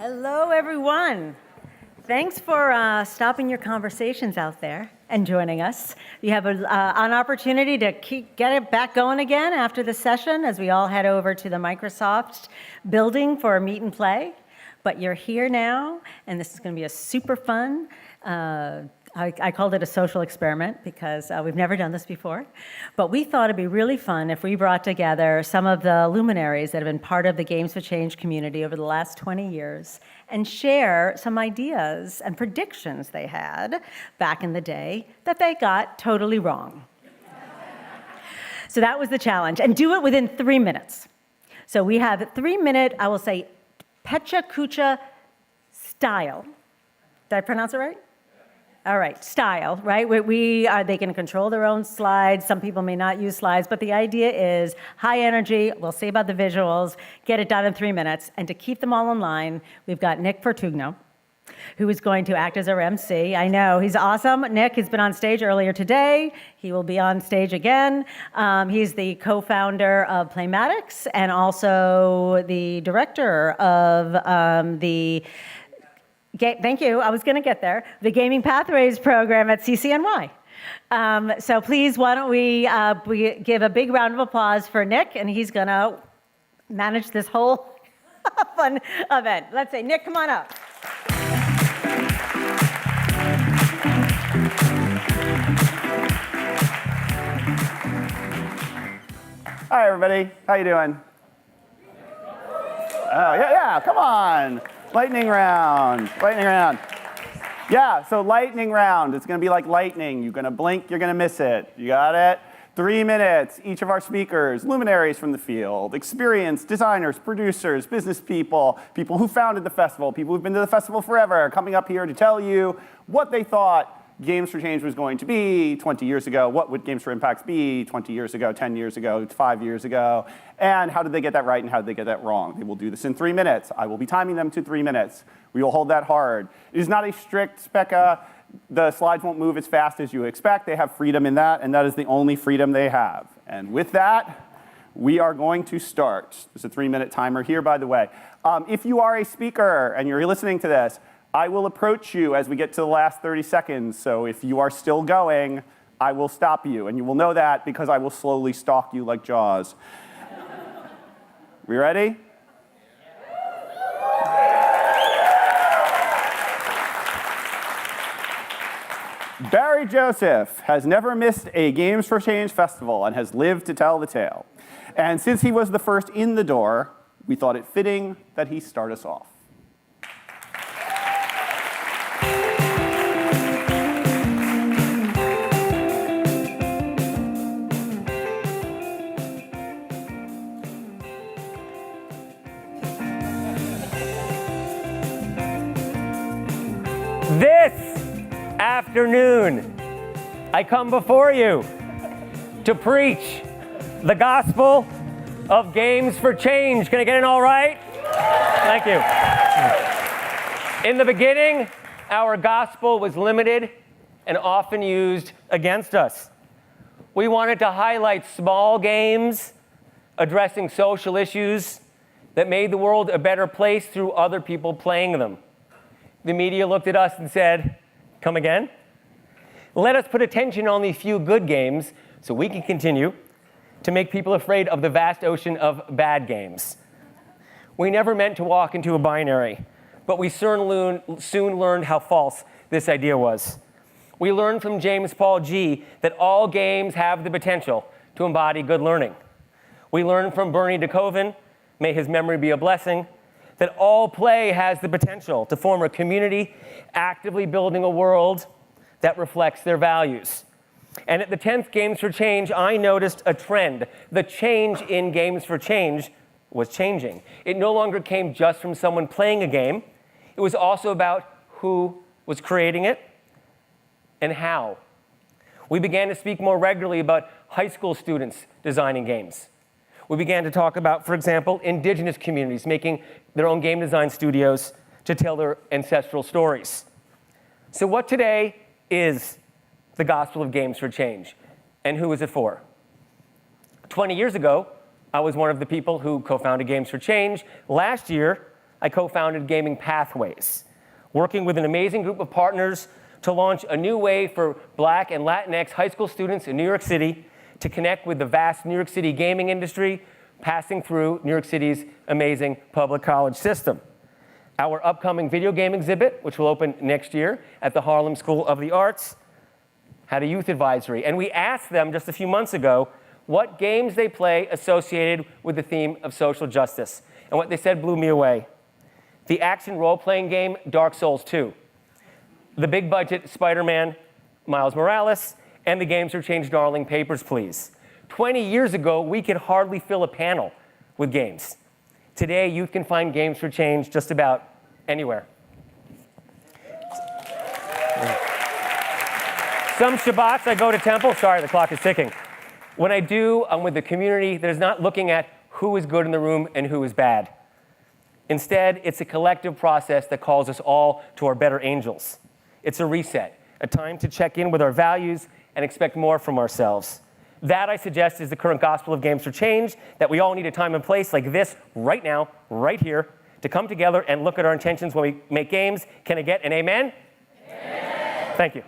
Hello, everyone. Thanks for stopping your conversations out there and joining us. You have an opportunity to get it back going again after the session as we all head over to the Microsoft building for a meet and play. But you're here now, and this is going to be a super fun I called it a social experiment because we've never done this before. But we thought it'd be really fun if we brought together some of the luminaries that have been part of the Games for Change community over the last 20 years and share some ideas and predictions they had back in the day that they got totally wrong. So that was the challenge. And do it within 3 minutes. So we have a 3-minute, I will say, Pecha Kucha style. Did I pronounce it right? All right, style, right? They can control their own slides. Some people may not use slides, but the idea is high energy. We'll see about the visuals, get it done in 3 minutes. And to keep them all in line, we've got Nick Fortugno, who is going to act as our MC. I know, he's awesome. Nick has been on stage earlier today. He will be on stage again. He's the co-founder of Playmatics and also the director of thank you, I was going to get there. The Gaming Pathways program at CCNY. So please, why don't we give a big round of applause for Nick, and he's going to manage this whole fun event. Let's say, Nick, come on up. Hi, everybody. How you doing? Oh, yeah, come on. Lightning round. Yeah, so lightning round. It's going to be like lightning. You're going to blink, you're going to miss it. You got it? 3 minutes. Each of our speakers, luminaries from the field, experienced designers, producers, business people, people who founded the festival, people who've been to the festival forever, are coming up here to tell you what they thought Games for Change was going to be 20 years ago. What would Games for Impacts be 20 years ago, 10 years ago, 5 years ago? And how did they get that right and how did they get that wrong? They will do this in 3 minutes. I will be timing them to 3 minutes. We will hold that hard. It is not a strict SPECA. The slides won't move as fast as you expect. They have freedom in that, and that is the only freedom they have. And with that, we are going to start. There's a 3-minute timer here, by the way. If you are a speaker and you're listening to this, I will approach you as we get to the last 30 seconds. So if you are still going, I will stop you. And you will know that because I will slowly stalk you like Jaws. We ready? Barry Joseph has never missed a Games for Change festival and has lived to tell the tale. And since he was the first in the door, we thought it fitting that he start us off. This afternoon, I come before you to preach the gospel of Games for Change. Can I get it all right? Thank you. In the beginning, our gospel was limited and often used against us. We wanted to highlight small games addressing social issues that made the world a better place through other people playing them. The media looked at us and said, come again? Let us put attention on the few good games so we can continue to make people afraid of the vast ocean of bad games. We never meant to walk into a binary, but we soon learned how false this idea was. We learned from James Paul G. that all games have the potential to embody good learning. We learned from Bernie DeKoven, may his memory be a blessing, that all play has the potential to form a community actively building a world that reflects their values. And at the 10th Games for Change, I noticed a trend. The change in Games for Change was changing. It no longer came just from someone playing a game. It was also about who was creating it and how. We began to speak more regularly about high school students designing games. We began to talk about, for example, indigenous communities making their own game design studios to tell their ancestral stories. So what today is the gospel of Games for Change, and who is it for? 20 years ago, I was one of the people who co-founded Games for Change. Last year, I co-founded Gaming Pathways, working with an amazing group of partners to launch a new way for Black and Latinx high school students in New York City to connect with the vast New York City gaming industry, passing through New York City's amazing public college system. Our upcoming video game exhibit, which will open next year at the Harlem School of the Arts, had a youth advisory. And we asked them just a few months ago what games they play associated with the theme of social justice. And what they said blew me away. The action role-playing game Dark Souls 2, the big-budget Spider-Man Miles Morales, and the Games for Change darling Papers, Please. 20 years ago, we could hardly fill a panel with games. Today, youth can find Games for Change just about anywhere. Some Shabbats I go to temple. Sorry, the clock is ticking. When I do, I'm with the community that is not looking at who is good in the room and who is bad. Instead, it's a collective process that calls us all to our better angels. It's a reset, a time to check in with our values and expect more from ourselves. That, I suggest, is the current gospel of Games for Change, that we all need a time and place like this, right now, right here, to come together and look at our intentions when we make games. Can I get an amen? Amen. Thank you.